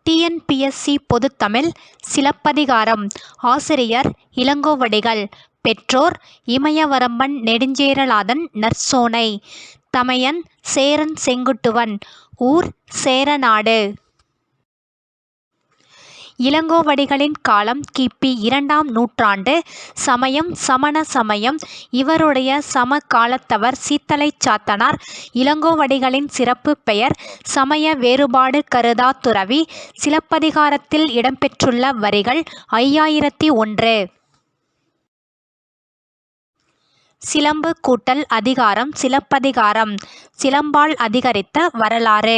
TNPSC பொதுத்தமிழ் Silappatikaram. ஆசிரியர் இளங்கோவடிகள். பெற்றோர் இமயவரம்பன் நெடுஞ்சேரலாதன் நற்சோனை. தமையன் சேரன் செங்குட்டுவன். ஊர் சேரநாடு. இளங்கோவடிகளின் காலம் கிபி 2ஆம் நூற்றாண்டு. சமயம் சமண சமயம். இவருடைய சமகாலத்தவர் சீத்தலைச் சாத்தனார். இளங்கோவடிகளின் சிறப்பு பெயர் சமய வேறுபாடு கருதா துறவி. சிலப்பதிகாரத்தில் இடம்பெற்றுள்ள வரிகள் 5001. சிலம்பு கூட்டல் அதிகாரம். சிலப்பதிகாரம் சிலம்பால் அதிகரித்த வரலாறு.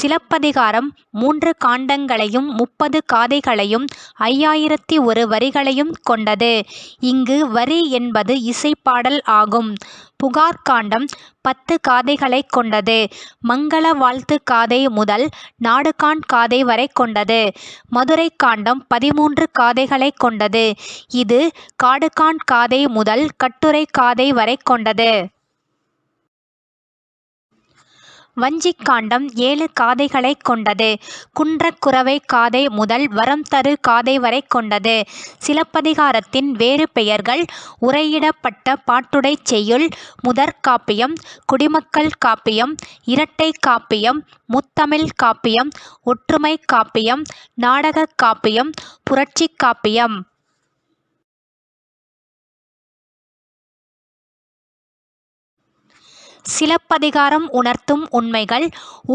சிலப்பதிகாரம் 3 காண்டங்களையும் 30 காதைகளையும் 5001 வரிகளையும் கொண்டது. இங்கு வரி என்பது இசைப்பாடல் ஆகும். புகார் காண்டம் 10 காதைகளை கொண்டது. மங்கள வாழ்த்து காதை முதல் நாடுகாண் காதை வரை கொண்டது. மதுரை காண்டம் 13 காதைகளை கொண்டது. இது காடுகாண் காதை முதல் கட்டுரை காதை வரை கொண்டது. வஞ்சிக் காண்டம் 7 காதைகளை கொண்டது. குன்றக்குரவை காதை முதல் வரம் தரு காதை வரை கொண்டது. சிலப்பதிகாரத்தின் வேறு பெயர்கள் உரையிடப்பட்ட பாட்டுடை செய்யுள், முதற்காப்பியம், குடிமக்கள் காப்பியம், இரட்டை காப்பியம், முத்தமிழ் காப்பியம், ஒற்றுமை காப்பியம், நாடக காப்பியம், புரட்சி காப்பியம். சிலப்பதிகாரம் உணர்த்தும் உண்மைகள்.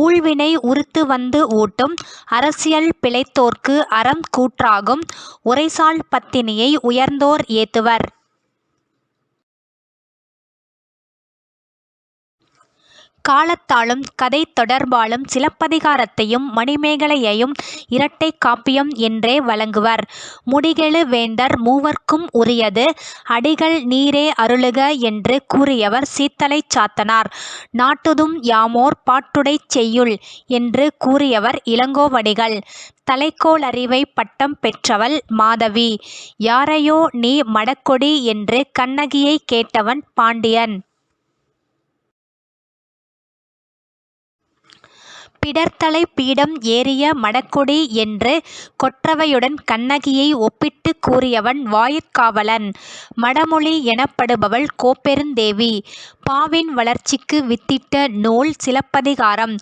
ஊழ்வினை உறுத்து வந்து ஊட்டும். அரசியல் பிழைத்தோர்க்கு அறம் கூற்றாகும். உரைசால் பத்தினியை உயர்ந்தோர் ஏத்துவர். காலத்தாலும் கதை தொடர்பாலும் சிலப்பதிகாரத்தையும் மணிமேகலையையும் இரட்டை காப்பியம் என்றே வழங்குவர். முடிகெழு வேந்தர் மூவர்க்கும் உரியது அடிகள் நீரே அருளுக என்று கூறியவர் சீத்தலைச் சாத்தனார். நாட்டுதும் யாமோர் பாட்டுடைச் செய்யுள் என்று கூறியவர் இளங்கோவடிகள். தலைக்கோளறிவை பட்டம் பெற்றவள் மாதவி. யாரையோ நீ மடக்கொடி என்று கண்ணகியை கேட்டவன் பாண்டியன். பிடர்த்தலை பீடம் ஏறிய மடக்கொடி என்று கொற்றவையுடன் கண்ணகியை ஒப்பிட்டு கூறியவன் வாயிற்காவலன். மடமொழி எனப்படுபவள் கோப்பெருந்தேவி. பாவின் வளர்ச்சிக்கு வித்திட்ட நூல் சிலப்பதிகாரம்.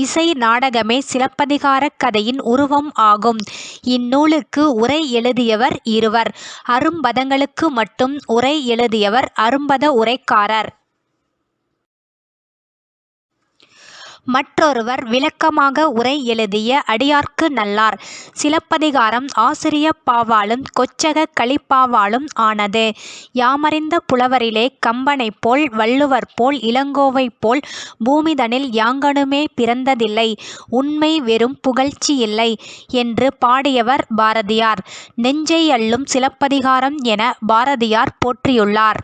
இசை நாடகமே சிலப்பதிகாரக் கதையின் உருவம் ஆகும். இந்நூலுக்கு உரை எழுதியவர் இருவர். அரும்பதங்களுக்கு மட்டும் உரை எழுதியவர் அரும்பத உரைக்காரர். மற்றொருவர் விளக்கமாக உரை எழுதிய அடியார்க்கு நல்லார். சிலப்பதிகாரம் ஆசிரியப் பாவாலும் கொச்சக கலிப்பாவாலும் ஆனது. யாமறிந்த புலவரிலே கம்பனைப் போல் வள்ளுவர் போல் இளங்கோவை போல் பூமிதனில் யாங்கணுமே பிறந்ததில்லை. உண்மை வெறும் புகழ்ச்சி இல்லை என்று பாடியவர் பாரதியார். நெஞ்சை அள்ளும் சிலப்பதிகாரம் என பாரதியார் போற்றியுள்ளார்.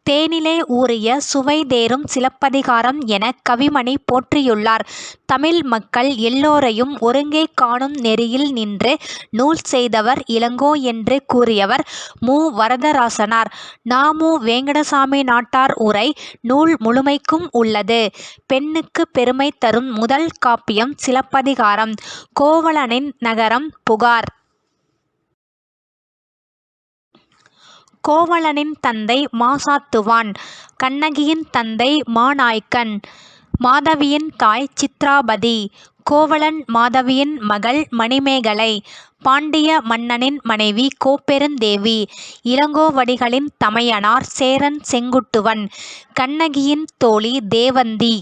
தேனிலே ஊறிய சுவை தேரும் சிலப்பதிகாரம் என கவிமணி போற்றியுள்ளார். தமிழ் மக்கள் எல்லோரையும் ஒருங்கே காணும் நெறியில் நின்று நூல் செய்தவர் இளங்கோ என்று கூறியவர் மு. வரதராசனார். நா. மு. வேங்கடசாமி நாட்டார் உரை நூல் முழுமைக்கும் உள்ளது. பெண்ணுக்கு பெருமை தரும் முதல் காப்பியம் சிலப்பதிகாரம். கோவலனின் நகரம் புகார். கோவலனின் தந்தை மாசாத்துவான். கண்ணகியின் தந்தை மாநாய்க்கன். மாதவியின் தாய் சித்ராபதி. கோவலன் மாதவியின் மகள் மணிமேகலை. பாண்டிய மன்னனின் மனைவி கோப்பெருந்தேவி. இளங்கோவடிகளின் தமையனார் சேரன் செங்குட்டுவன். கண்ணகியின் தோழி தேவந்தி.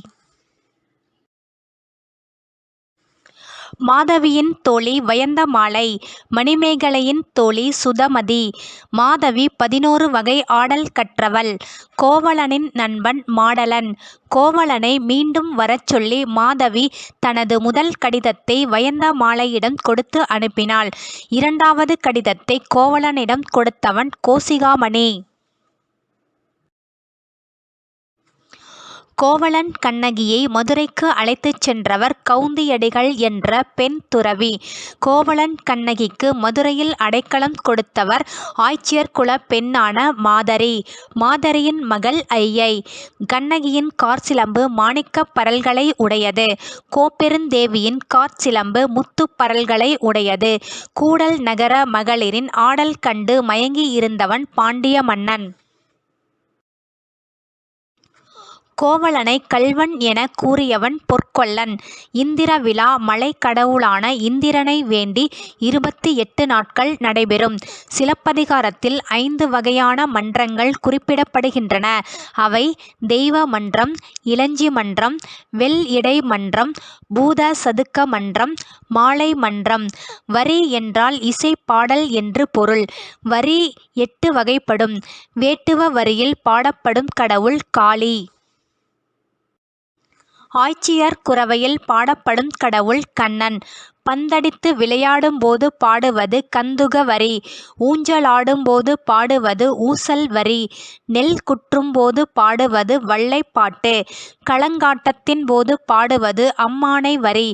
மாதவியின் தோழி வயந்தமாலை. மணிமேகலையின் தோழி சுதமதி. மாதவி 11 வகை ஆடல் கற்றவள். கோவலனின் நண்பன் மாடலன். கோவலனை மீண்டும் வரச்சொல்லி மாதவி தனது முதல் கடிதத்தை வயந்தமாலையிடம் கொடுத்து அனுப்பினாள். 2வது கடிதத்தை கோவலனிடம் கொடுத்தவன் கோசிகாமணி. கோவலன் கண்ணகியை மதுரைக்கு அழைத்துச் சென்றவர் கவுந்தியடிகள் என்ற பெண் துறவி. கோவலன் கண்ணகிக்கு மதுரையில் அடைக்கலம் கொடுத்தவர் ஆய்ச்சியர் குலப் பெண்ணான மாதரி. மாதரியின் மகள் ஐயை. கண்ணகியின் காற்சிலம்பு மாணிக்கப் பரல்களை உடையது. கோப்பெருந்தேவியின் காற்சிலம்பு முத்துப் பரல்களை உடையது. கூடல் நகர மகளிரின் ஆடல் கண்டு மயங்கி இருந்தவன் பாண்டிய மன்னன். கோவலனை கள்வன் எனக் கூறியவன் பொற்கொல்லன். இந்திர விழா மலைக் கடவுளான இந்திரனை வேண்டி 28 நாட்கள் நடைபெறும். சிலப்பதிகாரத்தில் 5 வகையான மன்றங்கள் குறிப்பிடப்படுகின்றன. அவை தெய்வ மன்றம், இலஞ்சி மன்றம், வெள் இடை மன்றம், பூத சதுக்க மன்றம், மாலை மன்றம். வரி என்றால் இசை பாடல் என்று பொருள். வரி 8 வகைப்படும். வேட்டுவ வரியில் பாடப்படும் கடவுள் காளி. ஆய்ச்சியர் குரவையில் பாடப்படும் கடவுள் கண்ணன். பந்தடித்து விளையாடும்போது பாடுவது கந்துக வரி. ஊஞ்சலாடும்போது பாடுவது ஊசல் வரி. நெல் குற்றும்போது பாடுவது வள்ளைப்பாட்டு. களங்காட்டத்தின் போது பாடுவது அம்மானை வரி.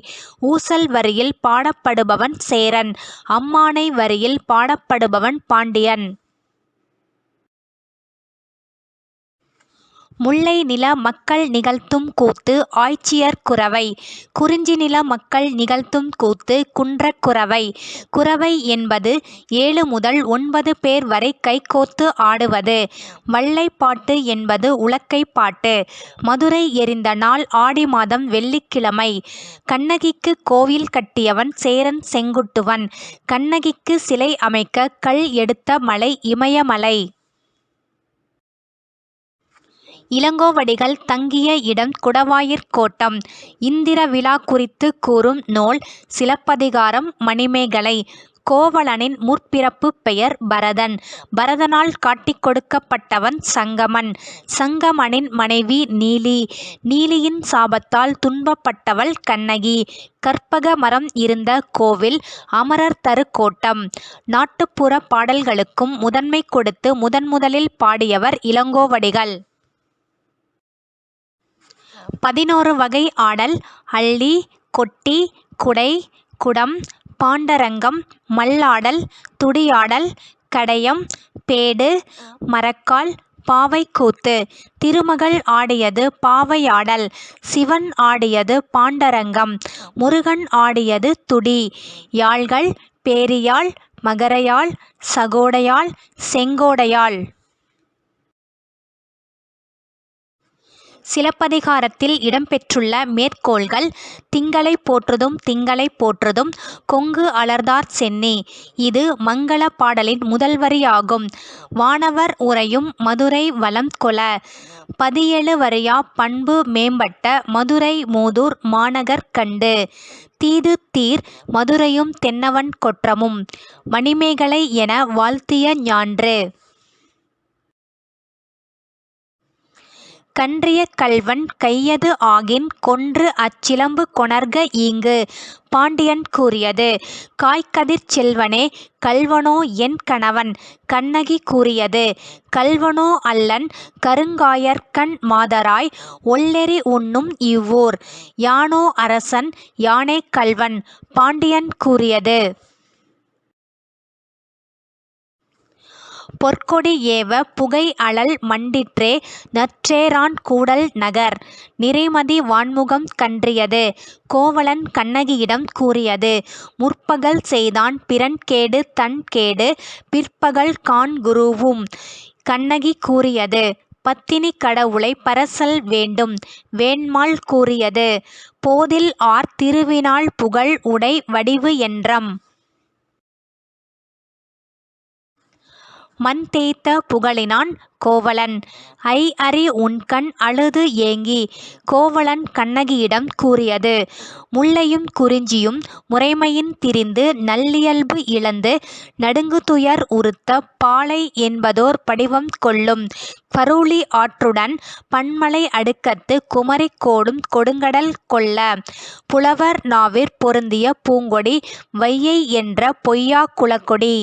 ஊசல் வரியில் பாடப்படுபவன் சேரன். அம்மானை வரியில் பாடப்படுபவன் பாண்டியன். முல்லை நில மக்கள் நிகழ்த்தும் கூத்து ஆய்ச்சியர் குரவை. குறிஞ்சி நில மக்கள் நிகழ்த்தும் கூத்து குன்றக் குரவை. குரவை என்பது 7 முதல் 9 பேர் வரை கைகோத்து ஆடுவது. வள்ளைப்பாட்டு என்பது உலக்கைப் பாட்டு. மதுரை எரிந்த நாள் ஆடி மாதம் வெள்ளிக்கிழமை. கண்ணகிக்கு கோவில் கட்டியவன் சேரன் செங்குட்டுவன். கண்ணகிக்கு சிலை அமைக்க கல் எடுத்த மலை இமயமலை. இளங்கோவடிகள் தங்கிய இடம் குடவாயிற் கோட்டம். இந்திர விழா குறித்து கூறும் நூல் சிலப்பதிகாரம் மணிமேகலை. கோவலனின் முற்பிறப்புப் பெயர் பரதன். பரதனால் காட்டிக் கொடுக்கப்பட்டவன் சங்கமன். சங்கமனின் மனைவி நீலி. நீலியின் சாபத்தால் துன்பப்பட்டவள் கண்ணகி. கற்பக மரம் இருந்த கோவில் அமரர் தரு கோட்டம். நாட்டுப்புற பாடல்களுக்கும் முதன்மை கொடுத்து முதலில் பாடியவர் இளங்கோவடிகள். 11 வகை ஆடல் அள்ளி, கொட்டி, குடை, குடம், பாண்டரங்கம், மல்லாடல், துடியாடல், கடையம், பேடு, மரக்கால், பாவைக்கூத்து. திருமகள் ஆடியது பாவையாடல். சிவன் ஆடியது பாண்டரங்கம். முருகன் ஆடியது துடி. யாழ்கள் பேரியாழ், மகரயாழ், சகோடையாழ், செங்கோடையாழ். சிலப்பதிகாரத்தில் இடம்பெற்றுள்ள மேற்கோள்கள்: திங்களை போற்றுதும் திங்களை போற்றுதும் கொங்கு அலர்தார் சென்னி. இது மங்கள பாடலின் முதல் வரியாகும். வானவர் உறையும் மதுரை வலம் கொள. 17 வரியா பண்பு மேம்பட்ட மதுரை மூதூர் மாநகர் கண்டு. தீது தீர் மதுரையும் தென்னவன் கொற்றமும். மணிமேகலை என வாழ்த்திய ஞான்று. கன்றிய கள்வன் கையது ஆகின் கொன்று அச்சிலம்பு கொணர்க ஈங்கு. பாண்டியன் கூறியது. காய்கதிர்ச் செல்வனே கள்வனோ என் கணவன். கண்ணகி கூறியது. கள்வனோ அல்லன் கருங்காயர்கண் மாதராய் ஒள்ளெரி உண்ணும் இவ்வூர். யானோ அரசன் யானே கள்வன். பாண்டியன் கூறியது. பொற்கொடி ஏவ புகை அழல் மண்டிற்றே நற்றேரான் கூடல் நகர். நிறைமதி வான்முகம் கன்றியது. கோவலன் கண்ணகியிடம் கூறியது. முற்பகல் செய்தான் பிறன் கேடு தன் கேடு பிற்பகல் காண்குருவும். கண்ணகி கூறியது. பத்தினி கடவுளை பரசல் வேண்டும். வேண்மாள் கூறியது. போதில் ஆர் திருவினாள் புகழ் உடை வடிவு என்றம். மண் தேய்த்த புகழினான் கோவலன். ஐ அறி உண்கண் அழுது ஏங்கி. கோவலன் கண்ணகியிடம் கூறியது. முல்லையும் குறிஞ்சியும் முறைமையின் திரிந்து நல்லியல்பு இழந்து நடுங்குதுயர் உறுத்த பாலை என்பதோர் படிவம் கொள்ளும். பருளி ஆற்றுடன் பன்மலை அடுக்கத்து குமரிக் கோடும் கொடுங்கடல் கொள்ள. புலவர் நாவிற் பொருந்திய பூங்கொடி வையை என்ற பொய்யா குலக்கொடி.